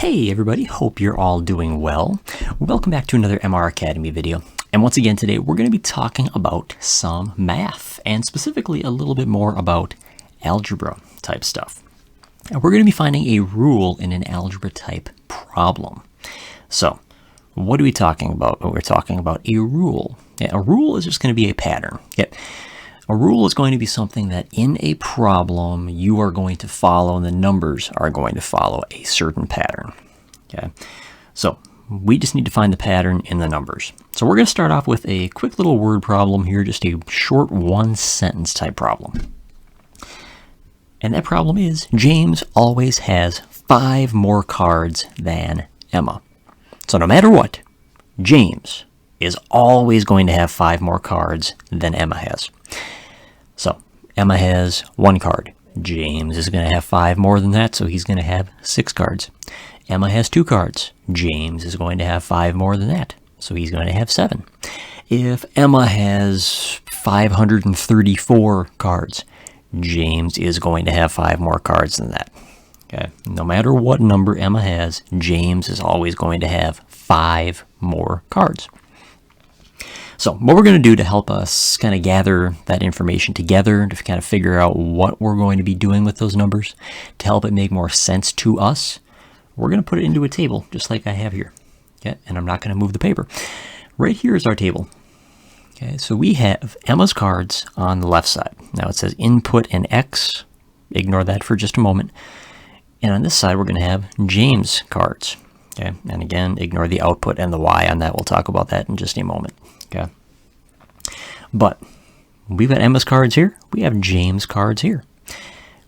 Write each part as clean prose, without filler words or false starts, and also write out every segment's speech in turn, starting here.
Hey everybody, hope you're all doing well. Welcome back to another MR Academy video. And once again today we're going to be talking about some math, and specifically a little bit more about algebra type stuff. And we're going to be finding a rule in an algebra type problem. So what are we talking about? We're talking about a rule. A rule is just going to be a pattern. A rule is going to be something that in a problem you are going to follow, and the numbers are going to follow a certain pattern. Okay, so we just need to find the pattern in the numbers. So we're going to start off with a quick little word problem here, just a short one-sentence type problem. And that problem is James always has 5 more cards than Emma. So no matter what, James is always going to have 5 more cards than Emma has. So Emma has 1 card. James is going to have 5 more than that, so he's going to have 6 cards. Emma has 2 cards. James is going to have 5 more than that, so he's going to have 7. If Emma has 534 cards, James is going to have 5 more cards than that. Okay, no matter what number Emma has, James is always going to have 5 more cards. So what we're going to do to help us kind of gather that information together, to kind of figure out what we're going to be doing with those numbers, to help it make more sense to us, we're going to put it into a table, just like I have here. Okay, and I'm not going to move the paper. Right here is our table. Okay, so we have Emma's cards on the left side. Now it says input and X. Ignore that for just a moment. And on this side, we're going to have James' cards. Okay, and again, ignore the output and the Y on that. We'll talk about that in just a moment. Okay, but we've got Emma's cards here. We have James' cards here.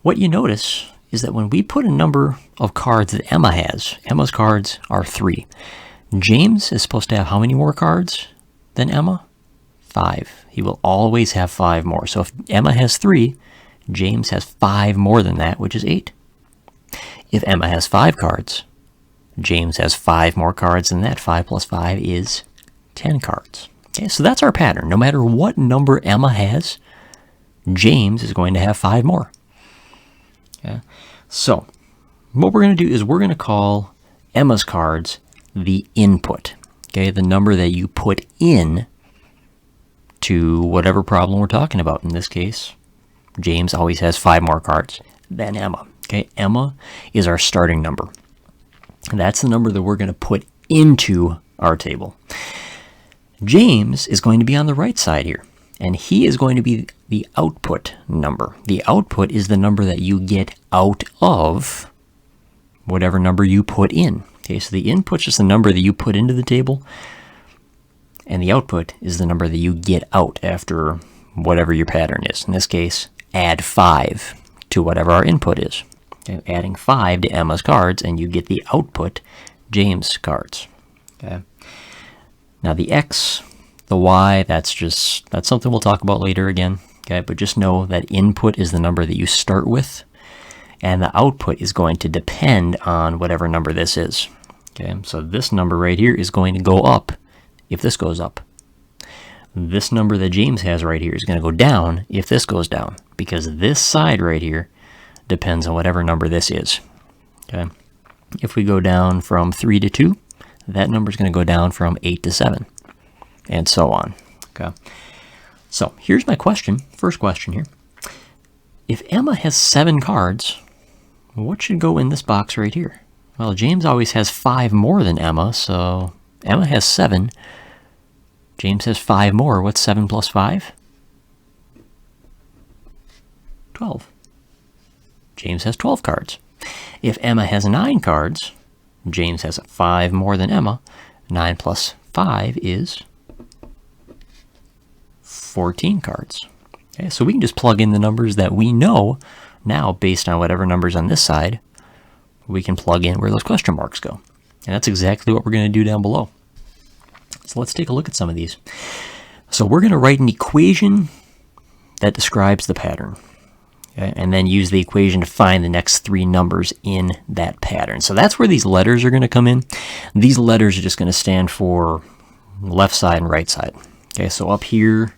What you notice is that when we put a number of cards that Emma has, Emma's cards are 3. James is supposed to have how many more cards than Emma? 5. He will always have 5 more. So if Emma has 3, James has 5 more than that, which is 8. If Emma has 5 cards, James has 5 more cards than that. 5 plus 5 is 10 cards. Okay, so that's our pattern. No matter what number Emma has, James is going to have 5 more. Okay, so what we're going to do is we're going to call Emma's cards the input. Okay, the number that you put in to whatever problem we're talking about. In this case, James always has 5 more cards than Emma. Okay, Emma is our starting number. And that's the number that we're going to put into our table. James is going to be on the right side here, and he is going to be the output number. The output is the number that you get out of whatever number you put in. Okay, so the input is just the number that you put into the table, and the output is the number that you get out after whatever your pattern is. In this case, add 5 to whatever our input is. Okay, adding 5 to Emma's cards, and you get the output, James' cards. Okay. Now the X, the Y, that's something we'll talk about later again. Okay, but just know that input is the number that you start with, and the output is going to depend on whatever number this is. Okay, so this number right here is going to go up if this goes up. This number that James has right here is going to go down if this goes down, because this side right here depends on whatever number this is. Okay, if we go down from 3 to 2, that number is going to go down from 8 to 7, and so on. Okay, so here's my question. First question here. If Emma has 7 cards, what should go in this box right here? Well, James always has 5 more than Emma, so Emma has 7. James has 5 more. What's 7 plus 5? 12. James has 12 cards. If Emma has 9 cards, James has 5 more than Emma. 9 plus 5 is 14 cards. Okay, so we can just plug in the numbers that we know now based on whatever numbers on this side. We can plug in where those question marks go. And that's exactly what we're going to do down below. So let's take a look at some of these. So we're going to write an equation that describes the pattern. Okay, and then use the equation to find the next 3 numbers in that pattern. So that's where these letters are going to come in. These letters are just going to stand for left side and right side. Okay, so up here,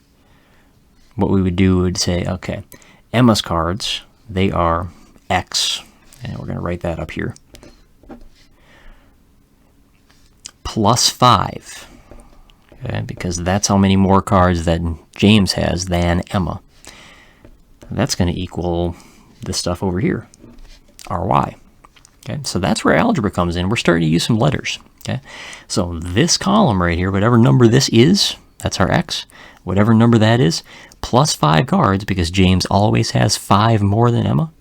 what we would do would say, okay, Emma's cards, they are X. And we're going to write that up here. plus 5. Okay, because that's how many more cards that James has than Emma. That's going to equal this stuff over here, RY. Okay, so that's where algebra comes in. We're starting to use some letters. Okay, so this column right here, whatever number this is, that's our X. Whatever number that is, plus 5 cards, because James always has 5 more than Emma,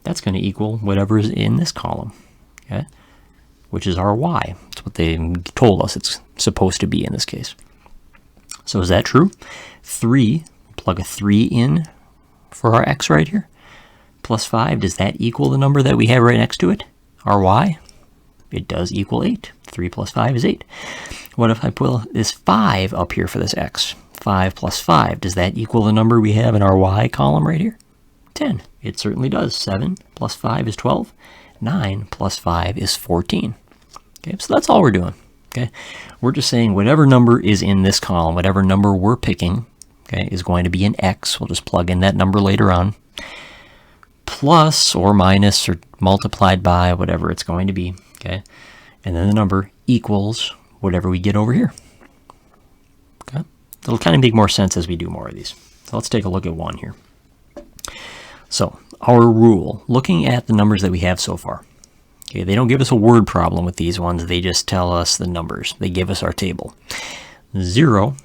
that's going to equal whatever is in this column, okay, which is our Y. That's what they told us it's supposed to be in this case. So is that true? 3, plug a 3 in for our X right here, plus 5, does that equal the number that we have right next to it, our Y? It does equal 8. 3 plus 5 is 8. What if I put this 5 up here for this X? 5 plus 5, does that equal the number we have in our Y column right here? 10. It certainly does. 7 plus 5 is 12. 9 plus 5 is 14. Okay, so that's all we're doing. Okay, we're just saying whatever number is in this column, whatever number we're picking, okay, is going to be an X. We'll just plug in that number later on. Plus or minus or multiplied by whatever it's going to be. Okay, and then the number equals whatever we get over here. Okay, it'll kind of make more sense as we do more of these. So let's take a look at one here. So our rule, looking at the numbers that we have so far. Okay, they don't give us a word problem with these ones. They just tell us the numbers. They give us our table. 0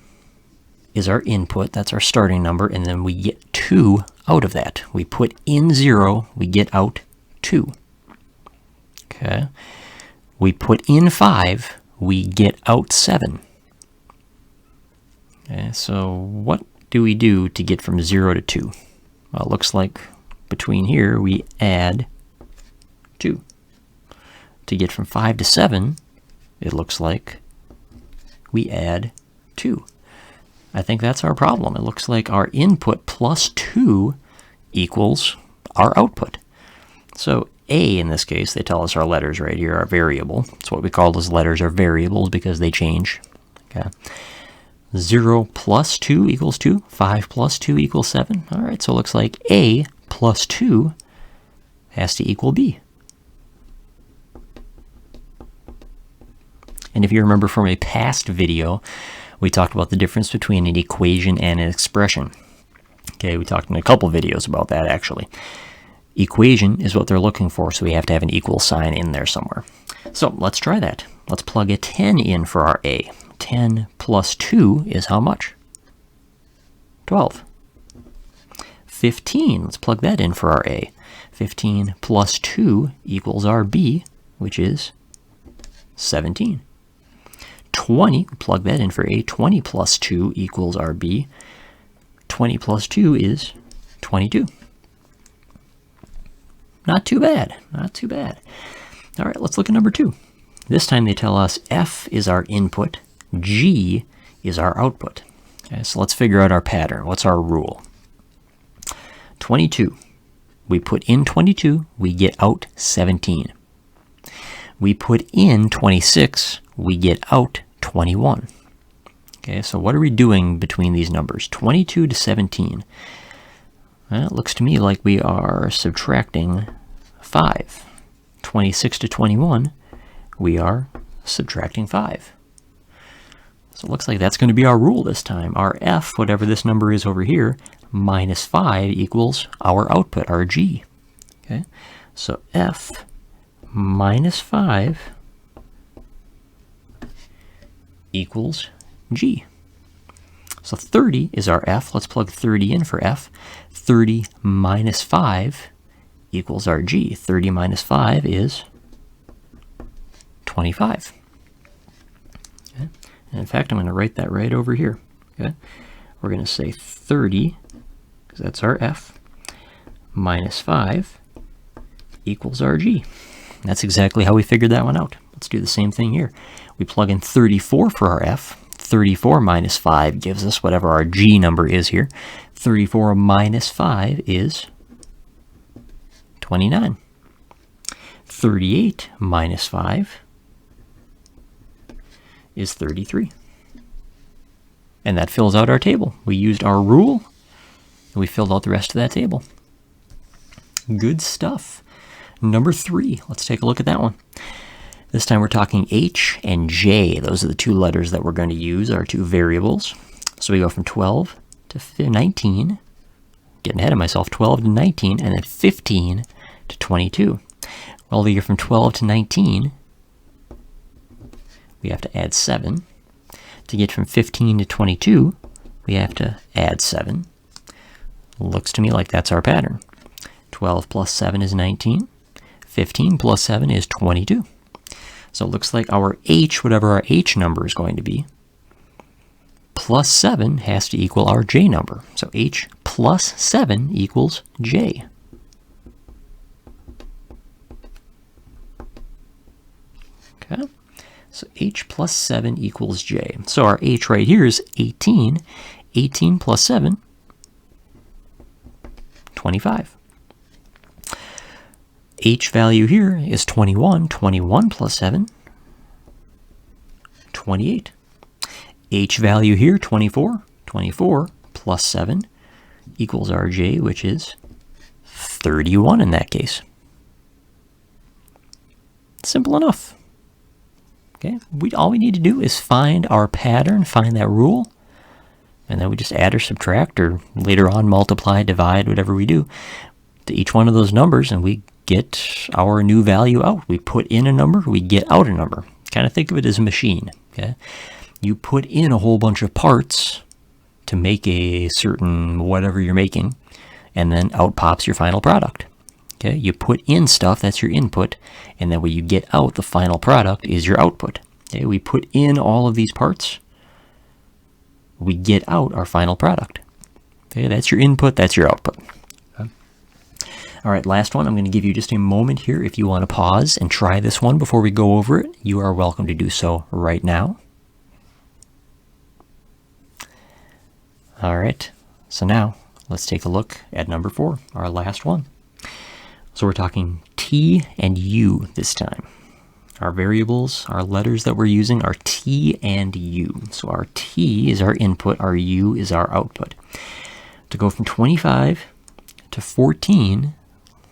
is our input. That's our starting number. And then we get 2 out of that. We put in 0. We get out 2. Okay. We put in 5. We get out 7. Okay, so what do we do to get from 0 to 2? Well, it looks like between here we add 2. To get from 5 to 7, it looks like we add 2. I think that's our problem. It looks like our input plus 2 equals our output. So A, in this case, they tell us our letters right here are variable. That's what we call those letters are variables because they change. Okay. 0 plus 2 equals 2. 5 plus 2 equals 7. All right, so it looks like A plus 2 has to equal B. And if you remember from a past video, we talked about the difference between an equation and an expression. Okay, we talked in a couple videos about that actually. Equation is what they're looking for, so we have to have an equal sign in there somewhere. So let's try that. Let's plug a 10 in for our A. 10 plus 2 is how much? 12. 15, let's plug that in for our A. 15 plus 2 equals our B, which is 17. 20, plug that in for A. 20 plus 2 equals our B. 20 plus 2 is 22. Not too bad, not too bad. All right, let's look at number 2. This time they tell us F is our input, G is our output. Okay, so let's figure out our pattern. What's our rule? 22. We put in 22, we get out 17. We put in 26, we get out 21. Okay, so what are we doing between these numbers? 22 to 17. Well, it looks to me like we are subtracting 5. 26 to 21, we are subtracting 5. So it looks like that's going to be our rule this time. Our F, whatever this number is over here, minus 5 equals our output, our G. Okay, so F minus 5 equals G. So 30 is our F. Let's plug 30 in for F. 30 minus 5 equals our G. 30 minus 5 is 25. Okay. And in fact, I'm going to write that right over here. Okay. We're going to say 30, because that's our F, minus 5 equals our G. And that's exactly how we figured that one out. Let's do the same thing here. We plug in 34 for our F. 34 minus 5 gives us whatever our G number is here. 34 minus 5 is 29. 38 minus 5 is 33. And that fills out our table. We used our rule, and we filled out the rest of that table. Good stuff. Number 3, let's take a look at that one. This time we're talking H and J. Those are the two letters that we're going to use, our two variables. So we go from 12 to 19, getting ahead of myself, 12 to 19, and then 15 to 22. Well, we go from 12 to 19, we have to add 7. To get from 15 to 22, we have to add 7. Looks to me like that's our pattern. 12 plus 7 is 19. 15 plus 7 is 22. So it looks like our H, whatever our H number is going to be, plus 7 has to equal our J number. So H plus 7 equals J. Okay, so H plus 7 equals J. So our H right here is 18. 18 plus 7, 25. H value here is 21. 21 plus 7, 28. H value here, 24. 24 plus 7 equals our J, which is 31 in that case. Simple enough. Okay, all we need to do is find our pattern, find that rule, and then we just add or subtract, or later on multiply, divide, whatever we do, to each one of those numbers, and we get our new value out. We put in a number, we get out a number. Kind of think of it as a machine. Okay, you put in a whole bunch of parts to make a certain whatever you're making, and then out pops your final product. Okay, you put in stuff, that's your input, and then when you get out, the final product is your output. Okay, we put in all of these parts, we get out our final product. Okay, that's your input, that's your output. All right, last one. I'm going to give you just a moment here. If you want to pause and try this one before we go over it, you are welcome to do so right now. All right, so now let's take a look at number 4, our last one. So we're talking T and U this time. Our variables, our letters that we're using are T and U. So our T is our input, our U is our output. To go from 25 to 14,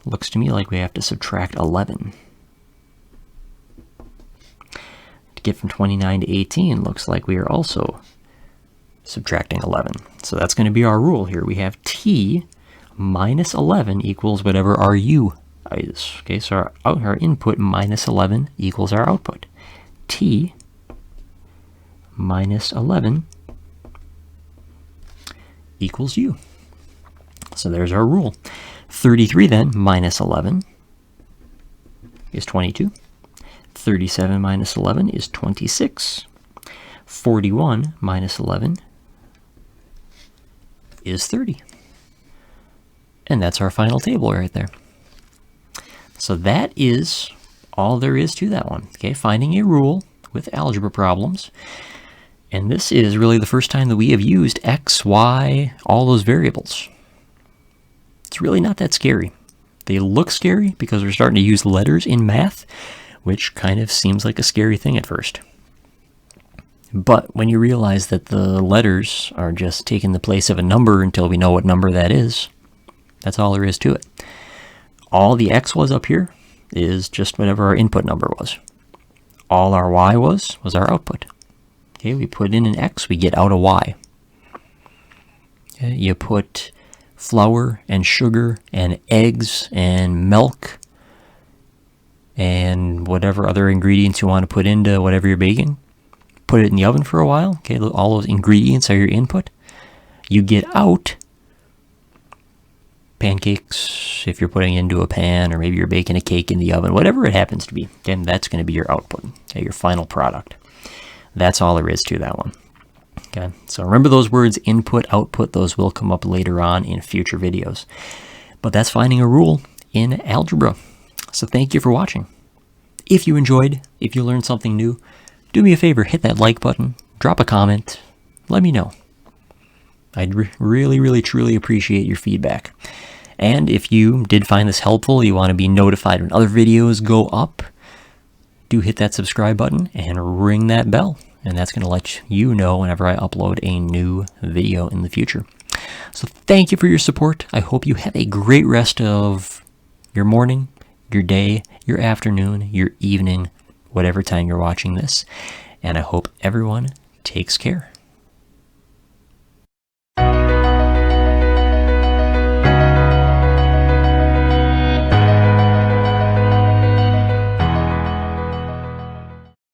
looks to me like we have to subtract 11. To get from 29 to 18, looks like we are also subtracting 11. So that's going to be our rule here. We have T minus 11 equals whatever our U is. Okay, so our input minus 11 equals our output. T minus 11 equals U. So there's our rule. 33 then minus 11 is 22. 37 minus 11 is 26. 41 minus 11 is 30. And that's our final table right there. So that is all there is to that one. Okay, finding a rule with algebra problems. And this is really the first time that we have used x, y, all those variables. It's really not that scary. They look scary because we're starting to use letters in math, which kind of seems like a scary thing at first. But when you realize that the letters are just taking the place of a number until we know what number that is, that's all there is to it. All the x was up here is just whatever our input number was. All our y was our output. Okay, we put in an x, we get out a y. Okay, you put flour and sugar and eggs and milk and whatever other ingredients you want to put into whatever you're baking. Put it in the oven for a while. Okay, all those ingredients are your input. You get out pancakes if you're putting it into a pan, or maybe you're baking a cake in the oven, whatever it happens to be. Then that's going to be your output, okay, your final product. That's all there is to that one. Okay, so remember those words, input, output, those will come up later on in future videos. But that's finding a rule in algebra. So thank you for watching. If you enjoyed, if you learned something new, do me a favor, hit that like button, drop a comment, let me know. I'd really, truly appreciate your feedback. And if you did find this helpful, you want to be notified when other videos go up, do hit that subscribe button and ring that bell. And that's going to let you know whenever I upload a new video in the future. So thank you for your support. I hope you have a great rest of your morning, your day, your afternoon, your evening, whatever time you're watching this. And I hope everyone takes care.